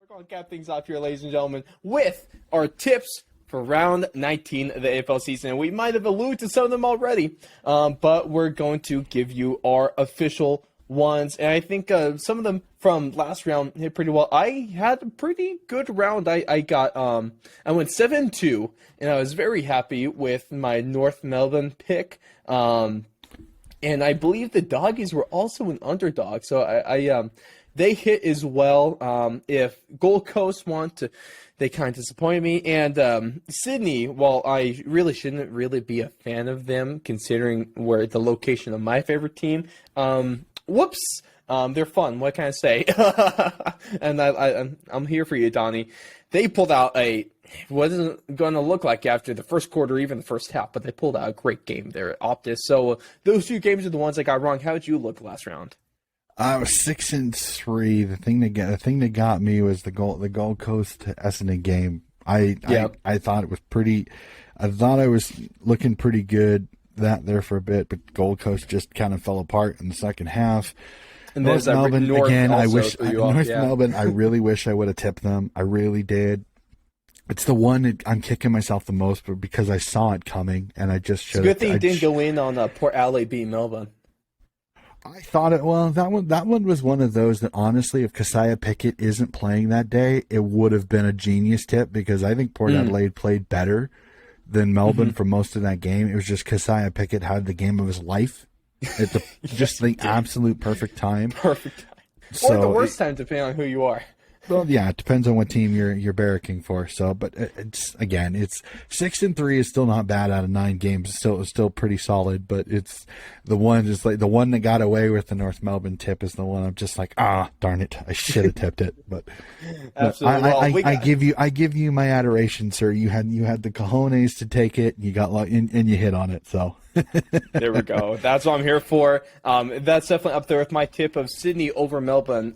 going to cap things off here, ladies and gentlemen, with our tips for round 19 of the AFL season. And we might have alluded to some of them already, but we're going to give you our official ones. And I think some of them from last round hit pretty well. I had a pretty good round. I went 7-2, and I was very happy with my North Melbourne pick. And I believe the Doggies were also an underdog, so they hit as well. If Gold Coast want to, they kind of disappointed me. And Sydney, while I really shouldn't really be a fan of them, considering where the location of my favorite team, whoops, they're fun. What can I say? And I'm here for you, Donnie. They pulled out wasn't going to look like after the first quarter, even the first half, but they pulled out a great game there at Optus. So those two games are the ones I got wrong. How did you look last round? I was 6-3. The thing that got me was the Gold Coast to Essendon game. I thought it was pretty. I thought I was looking pretty good there for a bit, but Gold Coast just kind of fell apart in the second half. And North Melbourne again. Melbourne. I really wish I would have tipped them. I really did. It's the one that I'm kicking myself the most, but because I saw it coming and I just should. It's a good thing you didn't go in on Port Adelaide beating Melbourne. I thought it. Well, that one was one of those that honestly, if Keziah Pickett isn't playing that day, it would have been a genius tip because I think Port Adelaide played better than Melbourne for most of that game. It was just Keziah Pickett had the game of his life at the absolute perfect time. Perfect time. Or the worst time, depending on who you are. Well, yeah, it depends on what team you're barracking for. So, but it's 6-3 is still not bad out of 9 games. It's still pretty solid. But it's the one that got away with the North Melbourne tip is the one I'm just like, darn it, I should have tipped it. But absolutely, I give you my adoration, sir. You had the cojones to take it. You got and you hit on it. So. There we go. That's what I'm here for. That's definitely up there with my tip of Sydney over Melbourne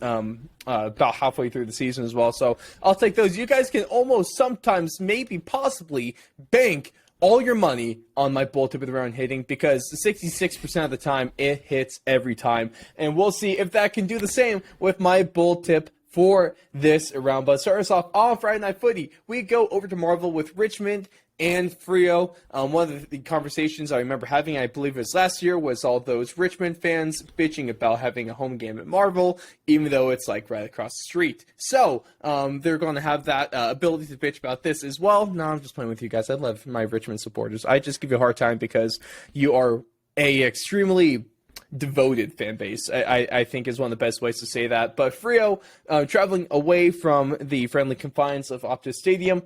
about halfway through the season as well. So I'll take those. You guys can almost sometimes, maybe, possibly bank all your money on my bull tip of the round hitting because 66% of the time it hits every time. And we'll see if that can do the same with my bull tip for this round. But start us off on Friday Night Footy. We go over to Marvel with Richmond and Freo. One of the conversations I remember having, I believe it was last year, was all those Richmond fans bitching about having a home game at Marvel, even though it's like right across the street. So they're going to have that ability to bitch about this as well. No, I'm just playing with you guys. I love my Richmond supporters. I just give you a hard time because you are a extremely devoted fan base, I think is one of the best ways to say that. But Freo, traveling away from the friendly confines of Optus Stadium,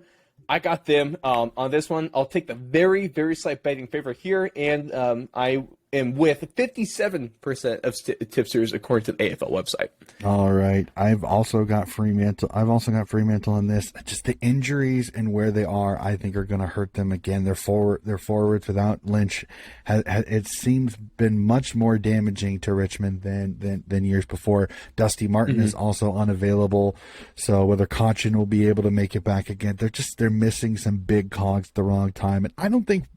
I got them on this one. I'll take the very, very slight betting favor here, and I am with 57% of tipsters according to the AFL website. All right, I've also got Fremantle. In this. Just the injuries and where they are, I think, are going to hurt them again. Their forwards without Lynch, it seems been much more damaging to Richmond than years before. Dusty Martin is also unavailable, so whether Cochin will be able to make it back again, they're missing some big cogs at the wrong time, and I don't think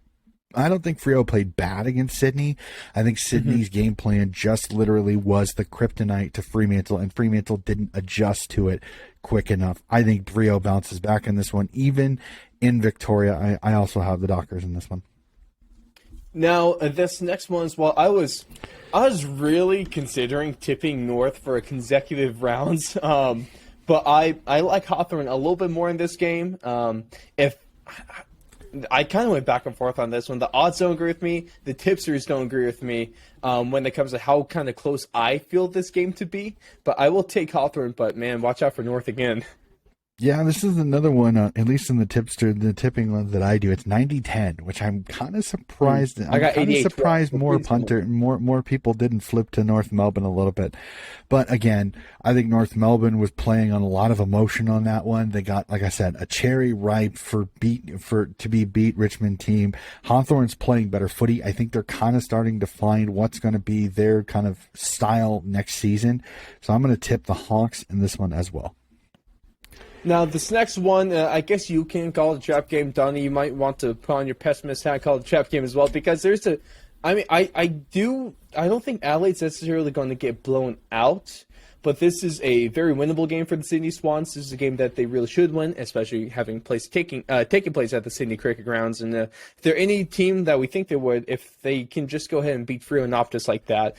Freo played bad against Sydney. I think Sydney's game plan just literally was the kryptonite to Fremantle, and Fremantle didn't adjust to it quick enough. I think Freo bounces back in this one, even in Victoria. I also have the Dockers in this one. Now, this next one as well, I was really considering tipping North for consecutive rounds, but I like Hawthorn a little bit more in this game. I kind of went back and forth on this one. The odds don't agree with me. The tipsters don't agree with me when it comes to how kind of close I feel this game to be. But I will take Hawthorn, but, man, watch out for North again. Yeah, this is another one, at least in the tipping ones that I do. It's 90-10, which I'm kind of surprised. I got 88. I'm kind of surprised more people didn't flip to North Melbourne a little bit. But again, I think North Melbourne was playing on a lot of emotion on that one. They got, like I said, a cherry ripe to be beat Richmond team. Hawthorn's playing better footy. I think they're kind of starting to find what's going to be their kind of style next season. So I'm going to tip the Hawks in this one as well. Now, this next one, I guess you can call it a trap game. Donnie, you might want to put on your pessimist hat, call it a trap game as well, because I don't think Adelaide's necessarily going to get blown out, but this is a very winnable game for the Sydney Swans. This is a game that they really should win, especially having taking place at the Sydney Cricket Grounds. And if they're any team that we think they would, if they can just go ahead and beat Freo and Optus like that,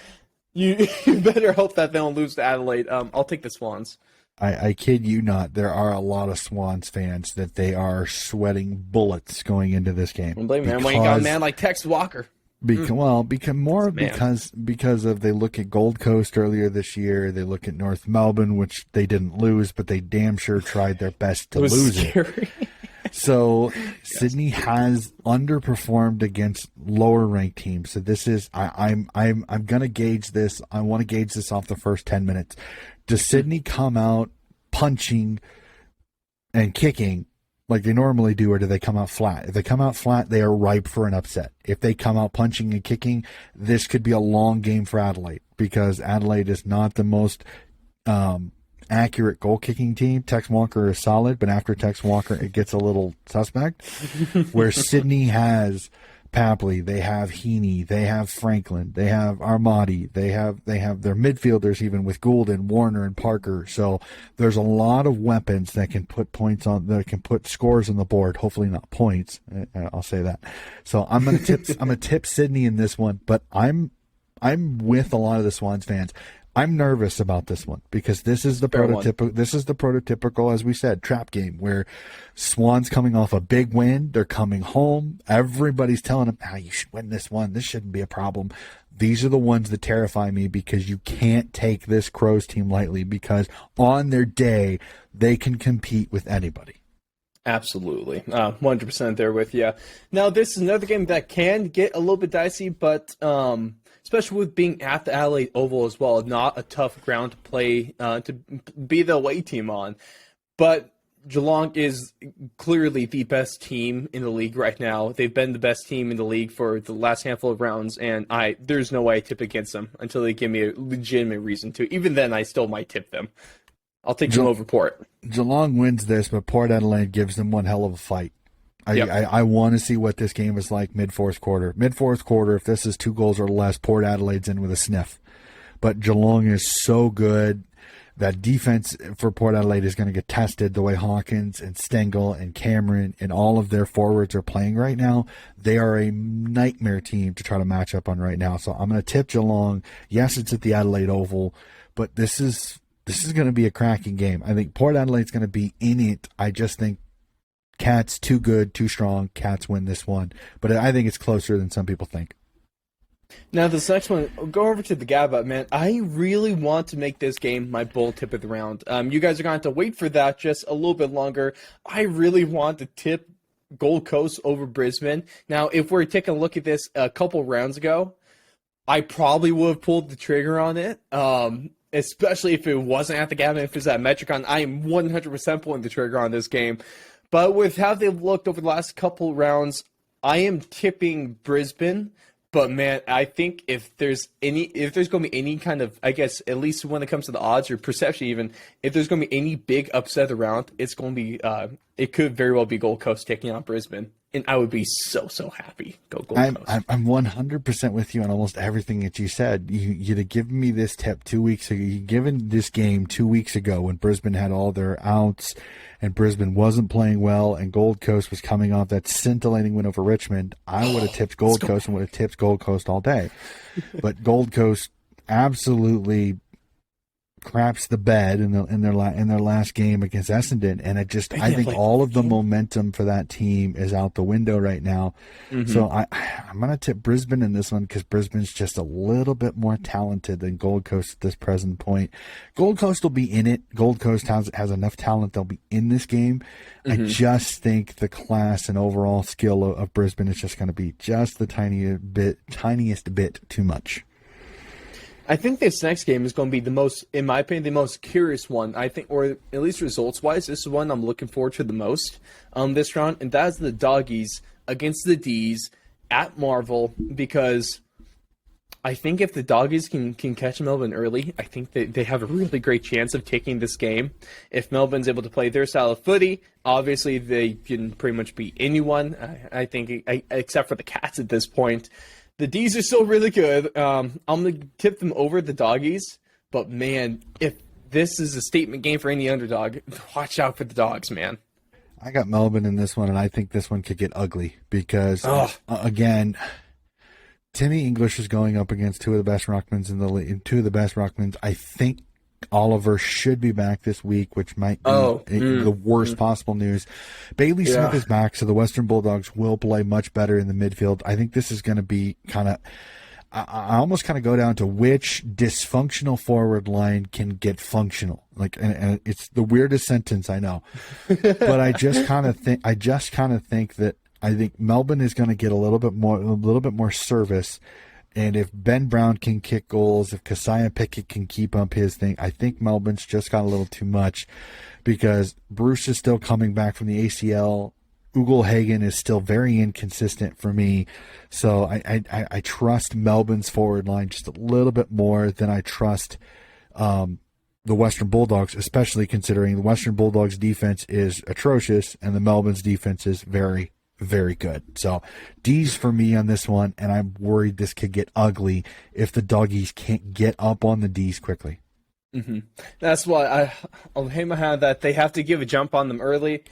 you better hope that they don't lose to Adelaide. I'll take the Swans. I kid you not. There are a lot of Swans fans that they are sweating bullets going into this game. Don't blame me, man. When you got a man like Tex Walker. Because of they look at Gold Coast earlier this year, they look at North Melbourne, which they didn't lose, but they damn sure tried their best to lose it. So Sydney has underperformed against lower ranked teams. So this is I'm gonna gauge this. I want to gauge this off the first 10 minutes. Does Sydney come out punching and kicking like they normally do, or do they come out flat? If they come out flat, they are ripe for an upset. If they come out punching and kicking, this could be a long game for Adelaide, because Adelaide is not the most accurate goal-kicking team. Tex Walker is solid, but after Tex Walker, it gets a little suspect. Where Sydney has Papley, they have Heaney, they have Franklin, they have Armadi, they have their midfielders, even with Goulden, Warner, and Parker. So there's a lot of weapons that can put points on, that can put scores on the board. Hopefully not points. I'll say that. So I'm gonna tip Sydney in this one, but I'm with a lot of the Swans fans. I'm nervous about this one because this is the prototypical. This is the prototypical, as we said, trap game where Swans coming off a big win. They're coming home. Everybody's telling them, "Ah, you should win this one. This shouldn't be a problem." These are the ones that terrify me, because you can't take this Crows team lightly, because on their day they can compete with anybody. Absolutely. 100% there with you. Now, this is another game that can get a little bit dicey, but especially with being at the Adelaide Oval as well, not a tough ground to play, to be the away team on. But Geelong is clearly the best team in the league right now. They've been the best team in the league for the last handful of rounds, and there's no way I tip against them until they give me a legitimate reason to. Even then, I still might tip them. I'll take them over Port. Geelong wins this, but Port Adelaide gives them one hell of a fight. I want to see what this game is like mid-fourth quarter. Mid-fourth quarter, if this is 2 goals or less, Port Adelaide's in with a sniff. But Geelong is so good. That defense for Port Adelaide is going to get tested the way Hawkins and Stengel and Cameron and all of their forwards are playing right now. They are a nightmare team to try to match up on right now. So I'm going to tip Geelong. Yes, it's at the Adelaide Oval, but this is going to be a cracking game. I think Port Adelaide's going to be in it. I just think Cats too good, too strong. Cats win this one, but I think it's closer than some people think. Now, this next one, go over to the GABA, man. I really want to make this game my bold tip of the round. You guys are going to have to wait for that just a little bit longer. I really want to tip Gold Coast over Brisbane. Now, if we're taking a look at this a couple rounds ago, I probably would have pulled the trigger on it. Especially if it wasn't at the GABA, if it's at Metricon. I am 100% pulling the trigger on this game. But with how they've looked over the last couple rounds, I am tipping Brisbane. But man, I think if there's going to be any kind of, I guess, at least when it comes to the odds or perception even, if there's going to be any big upset around, it's going to be, it could very well be Gold Coast taking on Brisbane. And I would be so happy. Go Gold Coast. I'm 100% with you on almost everything that you said. You'd have given me this tip 2 weeks ago. You'd given this game 2 weeks ago when Brisbane had all their outs and Brisbane wasn't playing well and Gold Coast was coming off that scintillating win over Richmond. I would have tipped Gold Coast and would have tipped Gold Coast all day. But Gold Coast absolutely craps the bed in their last game against Essendon, and I think all of the momentum for that team is out the window right now. Mm-hmm. So I'm gonna tip Brisbane in this one because Brisbane's just a little bit more talented than Gold Coast at this present point. Gold Coast will be in it. Gold Coast has enough talent; they'll be in this game. Mm-hmm. I just think the class and overall skill of Brisbane is just going to be just the tiniest bit too much. I think this next game is going to be the most, in my opinion, the most curious one. I think, or at least results-wise, this is one I'm looking forward to the most this round, and that's the Doggies against the D's at Marvel, because I think if the Doggies can catch Melbourne early, I think they have a really great chance of taking this game. If Melbourne's able to play their style of footy, obviously they can pretty much beat anyone, I think, except for the Cats at this point. The D's are still really good. I'm going to tip them over the Doggies. But, man, if this is a statement game for any underdog. Watch out for the dogs, man. I got Melbourne in this one, and I think this one could get ugly because, again, Timmy English is going up against two of the best ruckmans in the league. Two of the best ruckmans. I think Oliver should be back this week, which might be the worst possible news. Bailey Smith is back, so the Western Bulldogs will play much better in the midfield. I think this is going to be kind of – I almost kind of go down to which dysfunctional forward line can get functional. Like, and it's the weirdest sentence, I know. But I just kind of think that I think Melbourne is going to get a little bit more service, and if Ben Brown can kick goals, if Keziah Pickett can keep up his thing, I think Melbourne's just got a little too much because Bruce is still coming back from the ACL. Ugle-Hagen is still very inconsistent for me, so I trust Melbourne's forward line just a little bit more than I trust the Western Bulldogs, especially considering the Western Bulldogs defense is atrocious and the Melbourne's defense is very, very good. So D's for me on this one, and I'm worried this could get ugly if the doggies can't get up on the D's quickly. Mm-hmm. That's why I'll hang my hat that they have to give a jump on them early.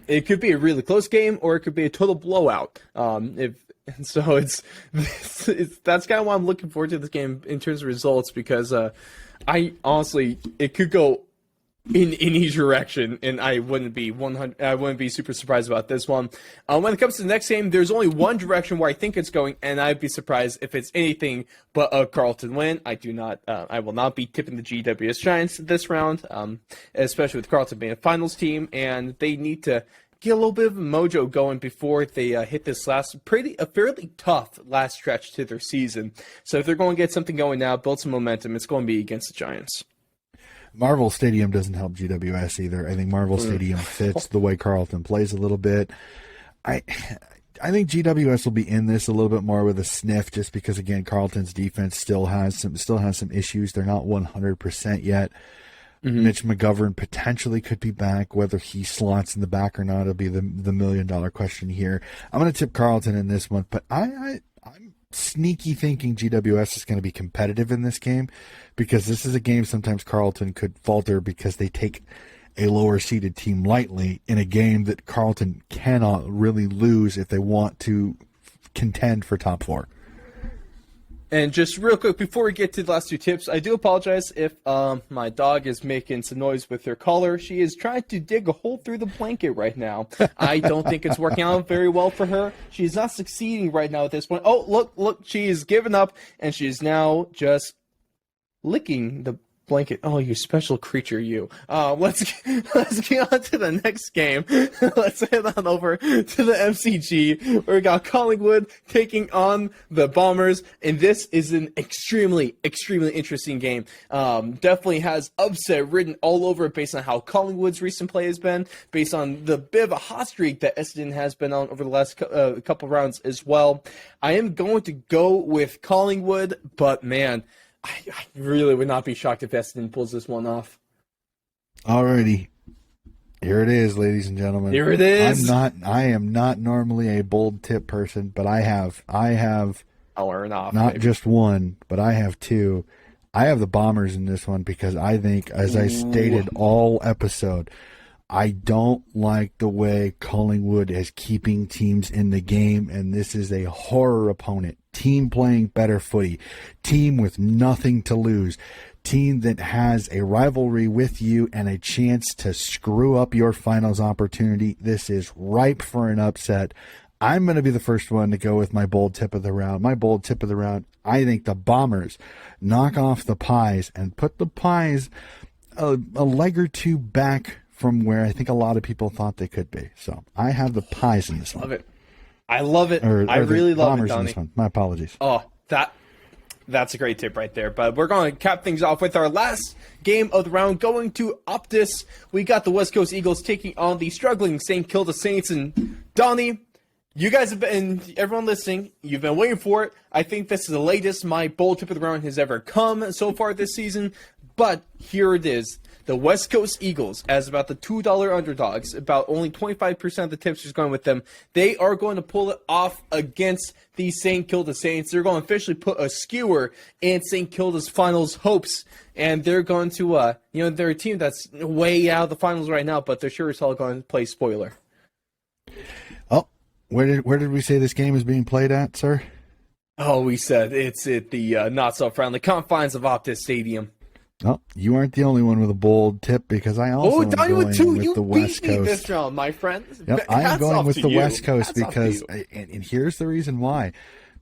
It could be a really close game, or it could be a total blowout. That's kind of why I'm looking forward to this game in terms of results, because I honestly, it could go in any direction, and I wouldn't be super surprised about this one. When it comes to the next game, there's only one direction where I think it's going, and I'd be surprised if it's anything but a Carlton win. I will not be tipping the GWS Giants this round, especially with Carlton being a finals team, and they need to get a little bit of a mojo going before they hit this fairly tough last stretch to their season. So if they're going to get something going now, build some momentum, it's going to be against the Giants. Marvel Stadium doesn't help GWS either. I think Marvel Stadium fits the way Carlton plays a little bit. I think GWS will be in this a little bit more with a sniff, just because again Carlton's defense still has some issues. They're not 100% yet. Mm-hmm. Mitch McGovern potentially could be back. Whether he slots in the back or not will be the $1 million question here. I'm going to tip Carlton in this one, but I'm sneaky thinking GWS is going to be competitive in this game, because this is a game sometimes Carlton could falter because they take a lower seeded team lightly in a game that Carlton cannot really lose if they want to contend for top four. And just real quick, before we get to the last two tips, I do apologize if my dog is making some noise with her collar. She is trying to dig a hole through the blanket right now. I don't think it's working out very well for her. She is not succeeding right now at this point. Oh, look, she is giving up, and she is now just licking the blanket. Oh, you special creature, you. Let's get on to the next game. Let's head on over to the MCG, where we got Collingwood taking on the Bombers, and this is an extremely, extremely interesting game. Definitely has upset written all over it based on how Collingwood's recent play has been, based on the bit of a hot streak that Essendon has been on over the last couple rounds as well. I am going to go with Collingwood, but man, I really would not be shocked if Essendon pulls this one off. Alrighty. Here it is, ladies and gentlemen. Here it is. I am not normally a bold tip person, but I have I'll earn off. Not just one, but I have two. I have the Bombers in this one because I think, as I stated all episode, I don't like the way Collingwood is keeping teams in the game, and this is a horror opponent. Team playing better footy. Team with nothing to lose. Team that has a rivalry with you and a chance to screw up your finals opportunity. This is ripe for an upset. I'm going to be the first one to go with my bold tip of the round. My bold tip of the round, I think the Bombers knock off the Pies and put the Pies a leg or two back from where I think a lot of people thought they could be. So I have the Pies in this one. Love it. I love it. I really love Bombers it, Donnie. In this one. My apologies. Oh, that's a great tip right there. But we're going to cap things off with our last game of the round, going to Optus. We got the West Coast Eagles taking on the struggling St. Kilda Saints. And Donnie, you guys have been, everyone listening, you've been waiting for it. I think this is the latest my bold tip of the round has ever come so far this season. But here it is. the West Coast Eagles as about the $2 underdogs. About only 25% of the tips is going with them. They are going to pull it off against the St. Kilda Saints. They're going to officially put a skewer in St. Kilda's finals hopes. And they're going to, they're a team that's way out of the finals right now, but they're sure as hell going to play spoiler. Oh, where did we say this game is being played at, sir? Oh, we said it's at the not-so-friendly confines of Optus Stadium. Oh, you aren't the only one with a bold tip because I also am going with the West Coast. This round, my friend. Yep, I am going with the West Coast because, and here's the reason why.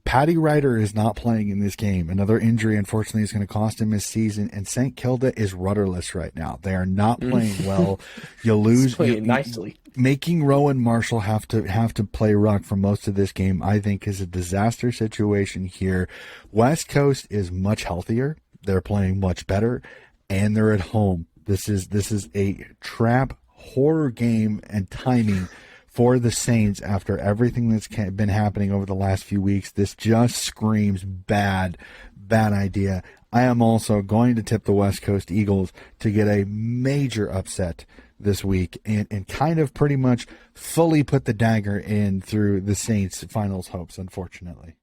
Paddy Ryder is not playing in this game. Another injury, unfortunately, is going to cost him his season. And St. Kilda is rudderless right now. They are not playing well. You lose. Playing nicely. Making Rowan Marshall have to play ruck for most of this game, I think, is a disaster situation here. West Coast is much healthier. They're playing much better, and they're at home. This is a trap horror game and timing for the Saints after everything that's been happening over the last few weeks. This just screams bad idea. I am also going to tip the West Coast Eagles to get a major upset this week and kind of pretty much fully put the dagger in through the Saints' finals hopes, unfortunately.